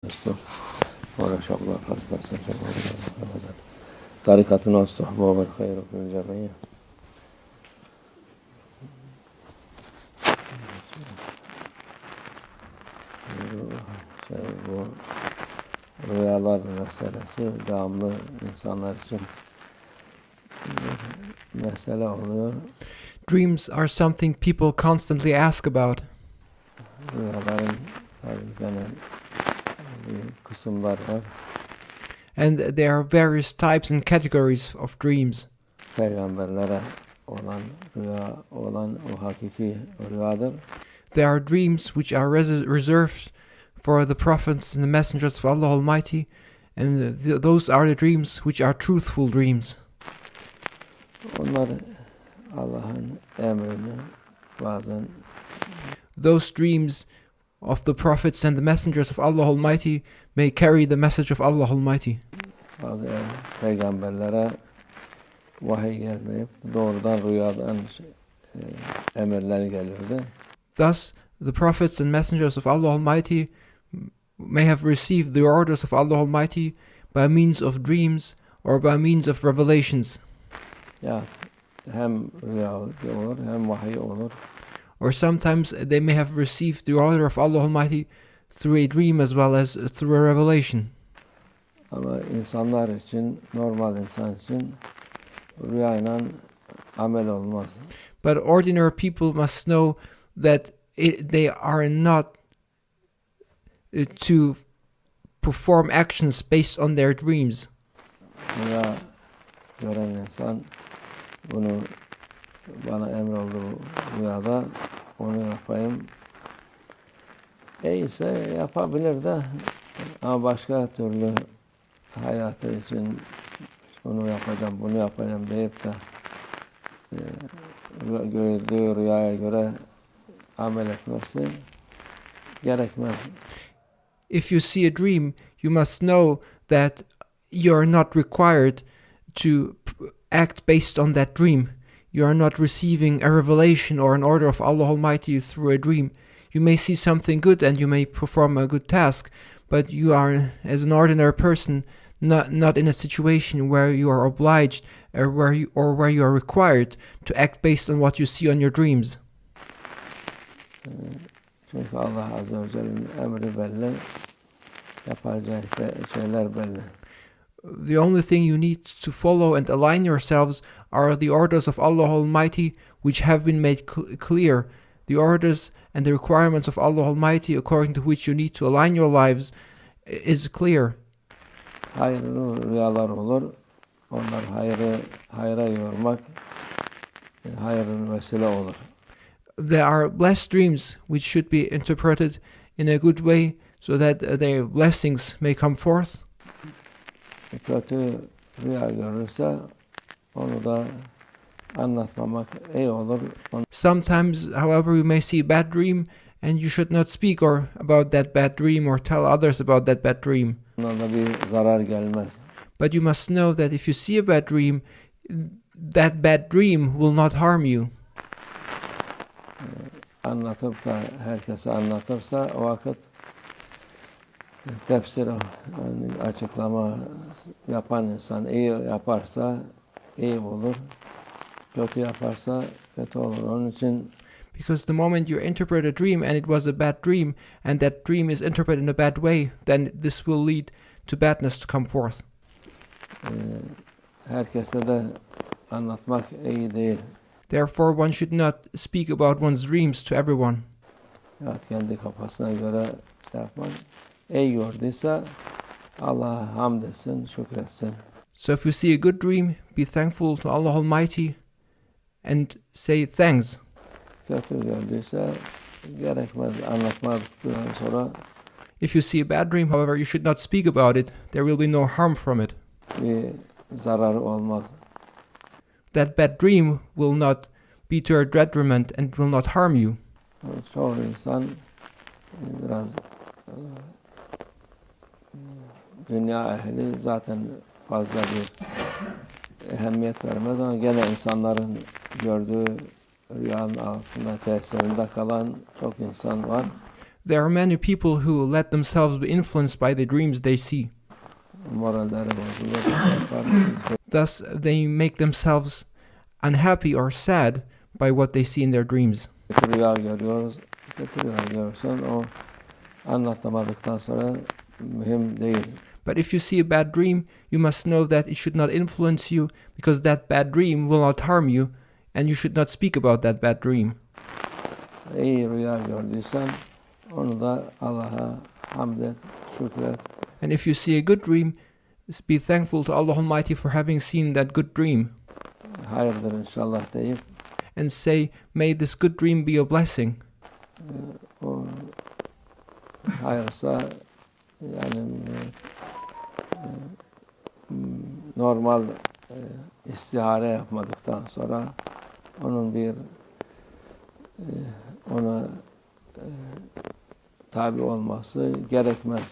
ورشقنا خلصنا طريقتنا الصحبة والخير في الجميع. Bu rüyalar meselesi devamlı insanlar için mesele oluyor. Dreams are something people constantly ask about. Rüyaların tabii bir kısımlar var. And there are various types and categories of dreams. Peygamberlere olan o hakiki rüyadır. There are dreams which are reserved for the prophets and the messengers of Allah Almighty, and those are the dreams which are truthful dreams. Onlar Allah'ın emrini bazen Those dreams of the prophets and the messengers of Allah Almighty may carry the message of Allah Almighty. Bazı peygamberlere vahiy gelmeyip doğrudan rüyadan emirler gelirdi. Thus, the prophets and messengers of Allah Almighty may have received the orders of Allah Almighty by means of dreams or by means of revelations. Ya hem rüya olur hem vahiy olur. Or sometimes they may have received the order of Allah Almighty through a dream as well as through a revelation. Ama insanlar için, normal insan için rüyayla amel olmaz. But ordinary people must know that they are not to perform actions based on their dreams. Rüya gören insan bunu bana emroldu rüyada, onu yapayım. İyiyse yapabilir de ama başka türlü hayatı için onu yapacağım, bunu yapacağım deyip de gördüğü rüyaya göre amel etmesi gerekmez. If you see a dream, you must know that you are not required to act based on that dream. You are not receiving a revelation or an order of Allah Almighty through a dream. You may see something good and you may perform a good task, but you are, as an ordinary person, not in a situation where you are obliged or where you are required to act based on what you see on your dreams. Çünkü Allah Azzawajal'in emri belli, yapacağı şeyler belli. The only thing you need to follow and align yourselves are the orders of Allah Almighty, which have been made clear. The orders and the requirements of Allah Almighty, according to which you need to align your lives, is clear. Hayırlı rüyalar olur. Onlar hayra yormak, hayırın vesile olur. There are blessed dreams which should be interpreted in a good way so that their blessings may come forth. Kötü rüya görürse onu da anlatmamak iyi olur. Sometimes, however, you may see a bad dream and you should not speak about that bad dream or tell others about that bad dream. Ona da bir zarar gelmez. But you must know that if you see a bad dream, that bad dream will not harm you. Anlatıp da herkese anlatırsa o vakit tefsir, yani açıklama yapan insan iyi yaparsa iyi olur, kötü yaparsa kötü olur. Onun için because the moment you interpret a dream and it was a bad dream and that dream is interpreted in a bad way, then this will lead to badness to come forth. Herkese de anlatmak iyi değil. Therefore, one should not speak about one's dreams to everyone. Evet, kendi kafasına göre yapmak. İyi gördüyse Allah'a hamd etsin, şükretsin. So if you see a good dream, be thankful to Allah Almighty and say thanks. Kötü gördüyse gerekmez anlatmadıktan sonra. If you see a bad dream, however, you should not speak about it. There will be no harm from it. Bir zararı olmaz. That bad dream will not be to your detriment and will not harm you. Çoğu insan biraz dünya ehli zaten fazla bir ehemmiyet vermez ama gene insanların gördüğü rüyanın altında tesirinde kalan çok insan var. There are many people who let themselves be influenced by the dreams they see. Thus, they make themselves unhappy or sad by what they see in their dreams. But if you see a bad dream, you must know that it should not influence you, because that bad dream will not harm you, and you should not speak about that bad dream. And if you see a good dream, be thankful to Allah Almighty for having seen that good dream. And say, may this good dream be a blessing. Normal istihare yapmadıktan sonra onun bir ona tabi olması gerekmez.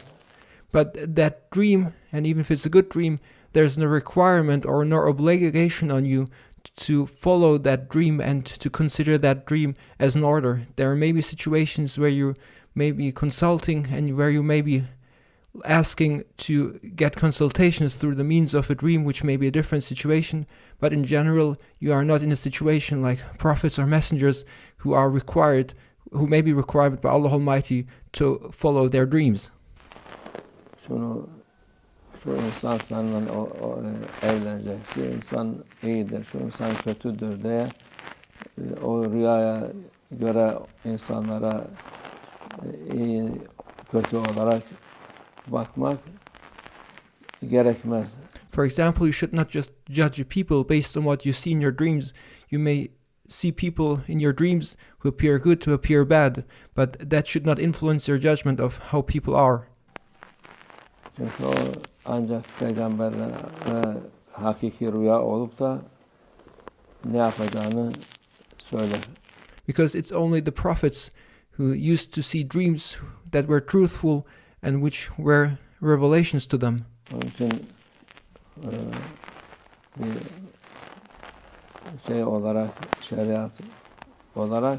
But that dream, and even if it's a good dream, there's no requirement or no obligation on you to follow that dream and to consider that dream as an order. There may be situations where you may be consulting and where you may be asking to get consultations through the means of a dream, which may be a different situation, but in general you are not in a situation like prophets or messengers who may be required by Allah Almighty to follow their dreams. Şu insan seninle evlenecek, şu insan iyidir, şu insan kötüdür diye o rüyaya göre insanlara iyi kötü olarak bakmak gerekmez. For example, you should not just judge people based on what you see in your dreams. You may see people in your dreams who appear good to appear bad, but that should not influence your judgment of how people are. Çünkü o ancak peygamberlere hakiki rüya olup da ne yapacağını söyler. Because it's only the prophets who used to see dreams that were truthful and which were revelations to them. Onun için bir şey olarak, şeriat olarak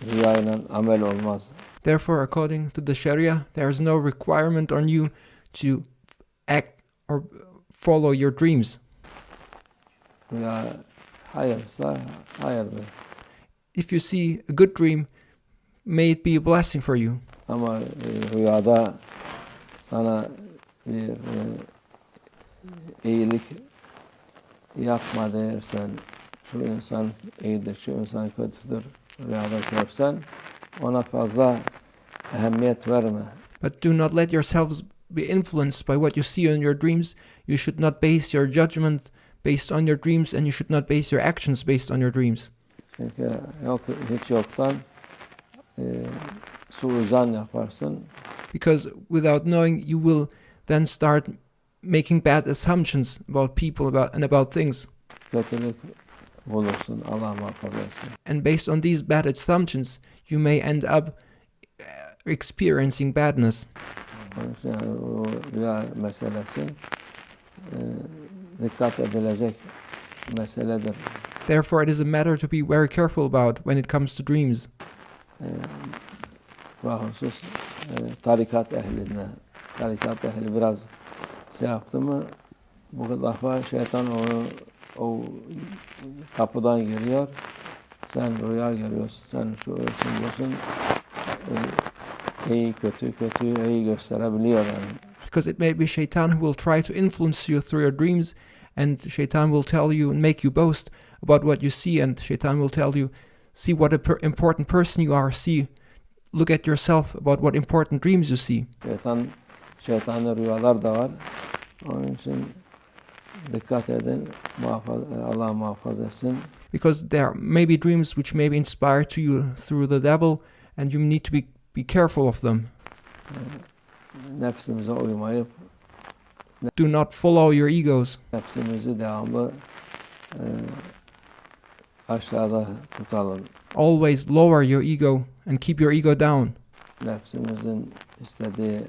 rüyayla amel olmaz. Therefore, according to the Sharia, there is no requirement on you to act or follow your dreams. Rüya hayırsa hayırdır. If you see a good dream, may it be a blessing for you. Ama rüyada sana bir iyilik yapma dersen, şu insan iyidir, şu insan kötüdür, rüyada görsen, ona fazla ehemmiyet verme. But do not let yourselves be influenced by what you see in your dreams. You should not base your judgment based on your dreams, and you should not base your actions based on your dreams. Çünkü hiç yoktan suizan yaparsın. Because without knowing, you will then start making bad assumptions about people about things. Kötülük bulursun, Allah muhafaza etsin. And based on these bad assumptions, you may end up experiencing badness. Onun için o rüya meselesi dikkat edilecek meseledir. Therefore, it is a matter to be very careful about when it comes to dreams. Bahusus tarikat ehli biraz şey yaptı mı, bu defa şeytan onu o kapıdan giriyor. Sen rüya görüyorsun, sen şu olsun, iyi kötü iyi gösterebiliyor yani. Because it may be Shaitan who will try to influence you through your dreams, and Shaitan will tell you and make you boast about what you see, and Shaitan will tell you, see what important person you are, look at yourself about what important dreams you see. Şeytanlı rüyalar da var. Onun için dikkat edin, Allah muhafaza etsin. Because there may be dreams which may be inspired to you through the devil, and you need to be careful of them. Nefsimize uymayıp do not follow your egos. Nefsimizi devamlı aşağıda tutalım. Always lower your ego and keep your ego down. Nefsimizin istediği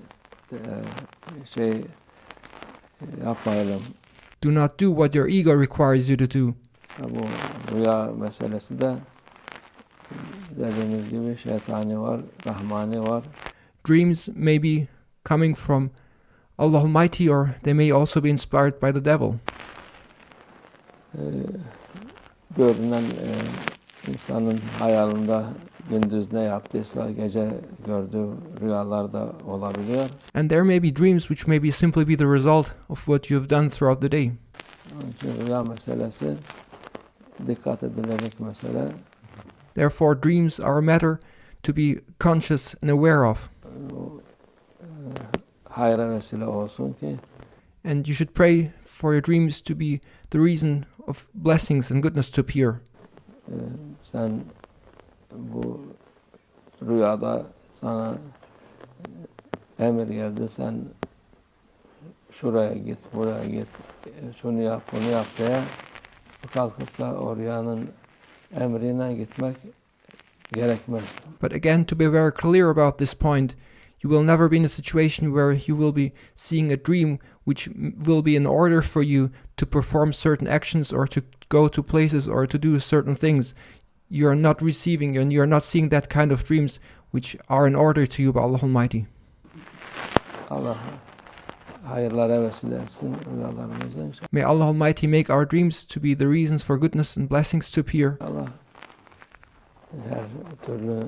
şey yapmayalım. Do not do what your ego requires you to do. Bu rüya meselesi de dediğimiz gibi şeytani var, rahmani var. Dreams may be coming from Allah Almighty, or they may also be inspired by the devil. Görünen insanın hayalinde gündüz ne yaptıysa gece gördüğü rüyalar da olabiliyor. And there may be dreams which may be simply be the result of what you have done throughout the day. Onun için rüya meselesi dikkat edilecek mesele. Therefore, dreams are a matter to be conscious and aware of. Hayra vesile olsun ki And you should pray for your dreams to be the reason of blessings and goodness to appear. Sen bu rüyada sana emir geldi, sen şuraya git, buraya git, şunu yap, bunu yap diye kalkıp da o rüyanın emrine gitmek gerekmez. But again, to be very clear about this point, you will never be in a situation where you will be seeing a dream which will be in order for you to perform certain actions or to go to places or to do certain things. You are not receiving and you are not seeing that kind of dreams which are in order to you by Allah Almighty. Allah hayırlara vesile etsin rüyalarımızı. May Allah Almighty make our dreams to be the reasons for goodness and blessings to appear. Allah her türlü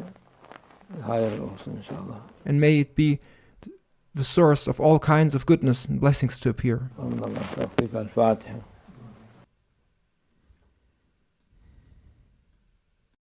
hayır olsun inşallah. And may it be the source of all kinds of goodness and blessings to appear. Allah, el-Fatih.